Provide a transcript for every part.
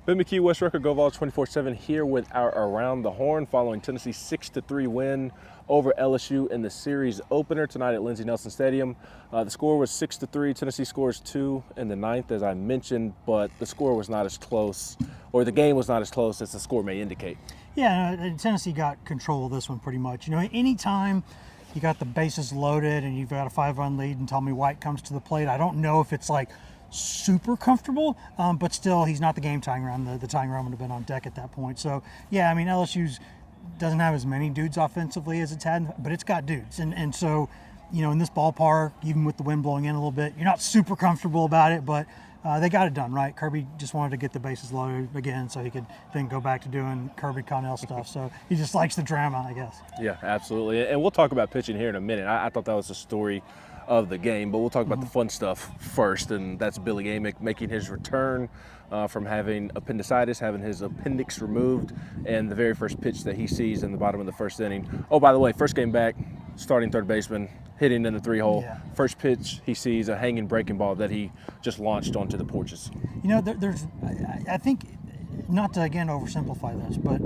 Ben McKee, West Rucker, Go Vols 24/7 here with our Around the Horn following Tennessee's 6-3 win over LSU in the series opener tonight at Lindsey Nelson Stadium. The score was 6-3. Tennessee scores 2 in the ninth, as I mentioned, but the score was not as close, or the game was not as close as the score may indicate. Yeah, Tennessee got control of this one pretty much. Anytime you got the bases loaded and you've got a 5-run lead and Tommy White comes to the plate, I don't know if it's like super comfortable, but still he's not the game tying run. The tying run would have been on deck at that point. So yeah, I mean LSU's doesn't have as many dudes offensively as it's had, but it's got dudes, and so in this ballpark, even with the wind blowing in a little bit, you're not super comfortable about it, but they got it done right. Kirby just wanted to get the bases loaded again so he could then go back to doing Kirby Connell stuff. So he just likes the drama, I guess. Yeah, absolutely. And we'll talk about pitching here in a minute. I thought that was the story of the game, but we'll talk about the fun stuff first, and that's Billy Amick making his return from having appendicitis, having his appendix removed, and the very first pitch that he sees in the bottom of the first inning. Oh, by the way, first game back, starting third baseman, hitting in the 3-hole. Yeah. First pitch, he sees a hanging breaking ball that he just launched onto the porches. I think, not to again oversimplify this, but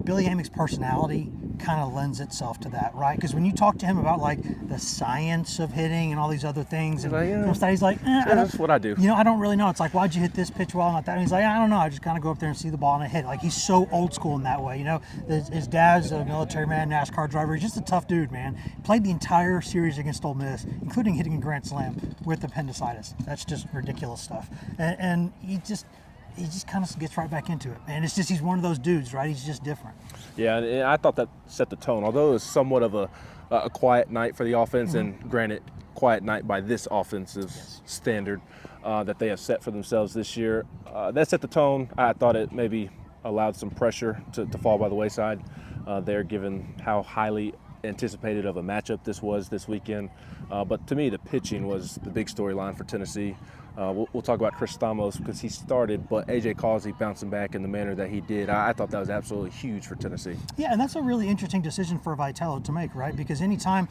Billy Amick's personality kind of lends itself to that, right? Because when you talk to him about like the science of hitting and all these other things, He's like, that's what I do. I don't really know. It's like, why'd you hit this pitch well, not that? And he's like, I don't know. I just kind of go up there and see the ball and I hit. Like, he's so old school in that way. His dad's a military man, NASCAR driver. He's just a tough dude, man. Played the entire series against Ole Miss, including hitting a grand slam with appendicitis. That's just ridiculous stuff. And he just kind of gets right back into it. And it's just, he's one of those dudes, right? He's just different. Yeah, and I thought that set the tone. Although it was somewhat of a quiet night for the offense, and granted, quiet night by this offense's standard that they have set for themselves this year, that set the tone. I thought it maybe allowed some pressure to fall by the wayside there, given how highly anticipated of a matchup this was this weekend. But to me, the pitching was the big storyline for Tennessee. We'll talk about Chris Stamos because he started, but A.J. Causey bouncing back in the manner that he did, I thought that was absolutely huge for Tennessee. Yeah, and that's a really interesting decision for Vitello to make, right? Because anytime,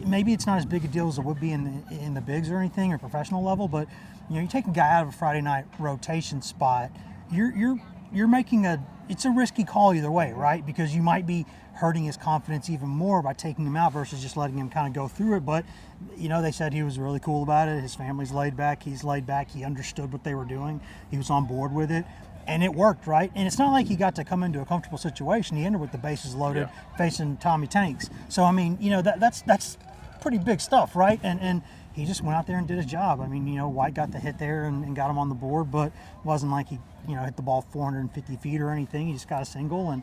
maybe it's not as big a deal as it would be in the bigs or anything or professional level, but you take a guy out of a Friday night rotation spot, you're making it's a risky call either way, right? Because you might be hurting his confidence even more by taking him out versus just letting him kind of go through it. But, they said he was really cool about it. His family's laid back. He's laid back. He understood what they were doing. He was on board with it. And it worked, right? And it's not like he got to come into a comfortable situation. He entered with the bases loaded, facing Tommy Tanks. So, I mean, that's pretty big stuff, right? And he just went out there and did his job. I mean, White got the hit there and got him on the board, but it wasn't like he, hit the ball 450 feet or anything. He just got a single, and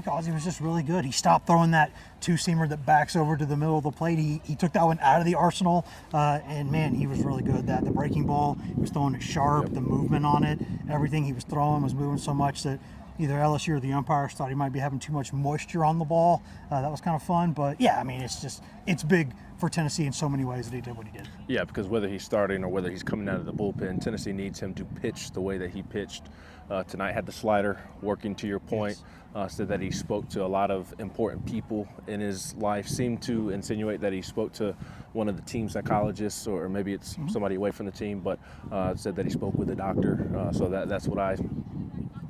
Causey was just really good. He stopped throwing that two-seamer that backs over to the middle of the plate. He took that one out of the arsenal, and man, he was really good. The breaking ball, he was throwing it sharp, the movement on it, everything he was throwing was moving so much that either LSU or the umpires thought he might be having too much moisture on the ball. That was kind of fun, but yeah, I mean, it's big for Tennessee in so many ways that he did what he did. Yeah, because whether he's starting or whether he's coming out of the bullpen, Tennessee needs him to pitch the way that he pitched tonight. Had the slider working, to your point. Yes. Said that he spoke to a lot of important people in his life. Seemed to insinuate that he spoke to one of the team psychologists, or maybe it's somebody away from the team, but said that he spoke with a doctor. So that's what I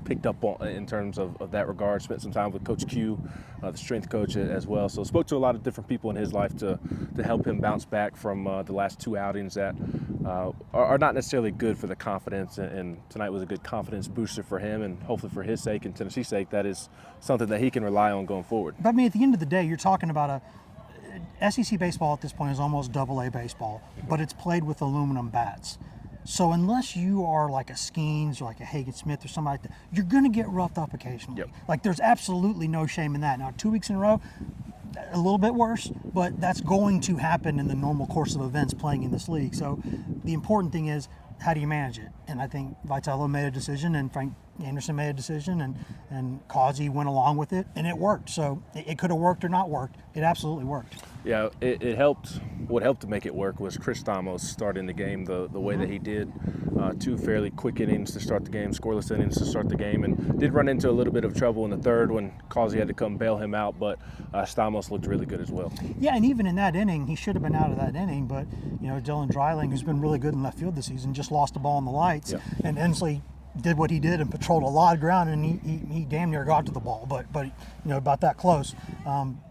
picked up on in terms of that regard. Spent some time with Coach Q, the strength coach as well. So spoke to a lot of different people in his life to help him bounce back from the last two outings that are not necessarily good for the confidence. And tonight was a good confidence booster for him, and hopefully for his sake and Tennessee's sake, that is something that he can rely on going forward. But I mean, at the end of the day, you're talking about SEC baseball at this point is almost AA baseball, but it's played with aluminum bats. So unless you are like a Skeens or like a Hagen Smith or somebody like that, you're going to get roughed up occasionally. Yep. Like, there's absolutely no shame in that. Now, 2 weeks in a row, a little bit worse, but that's going to happen in the normal course of events playing in this league. So the important thing is, how do you manage it? And I think Vitello made a decision, and Frank Anderson made a decision, and Causey went along with it, and it worked. So it could have worked or not worked. It absolutely worked. Yeah, it helped. What helped to make it work was Chris Stamos starting the game the way that he did. 2 fairly quick innings to start the game, scoreless innings to start the game, and did run into a little bit of trouble in the third when Causey had to come bail him out, but Stamos looked really good as well. Yeah, and even in that inning, he should have been out of that inning, but Dylan Dreiling, who's been really good in left field this season, just lost the ball in the lights, and Inslee did what he did and patrolled a lot of ground, and he damn near got to the ball, but about that close.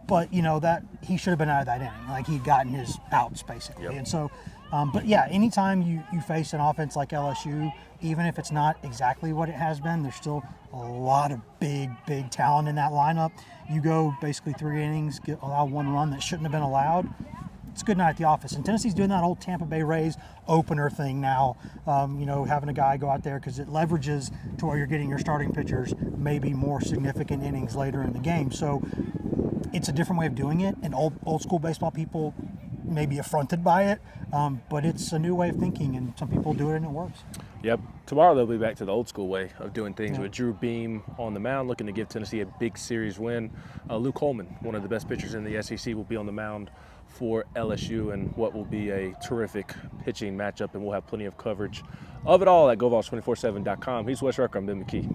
But that he should have been out of that inning. Like, he'd gotten his outs basically. Yep. And so, but yeah, anytime you face an offense like LSU, even if it's not exactly what it has been, there's still a lot of big talent in that lineup. You go basically 3 innings, allow 1 run that shouldn't have been allowed. It's a good night at the office. And Tennessee's doing that old Tampa Bay Rays opener thing now, having a guy go out there, because it leverages to where you're getting your starting pitchers maybe more significant innings later in the game. So it's a different way of doing it, and old school baseball people may be affronted by it, but it's a new way of thinking, and some people do it and it works. Yep. Tomorrow they'll be back to the old school way of doing things, with Drew Beam on the mound, looking to give Tennessee a big series win. Luke Coleman, one of the best pitchers in the SEC, will be on the mound for LSU, and what will be a terrific pitching matchup, and we'll have plenty of coverage of it all at GoVols247.com. He's Wes Rucker. I'm Ben McKee.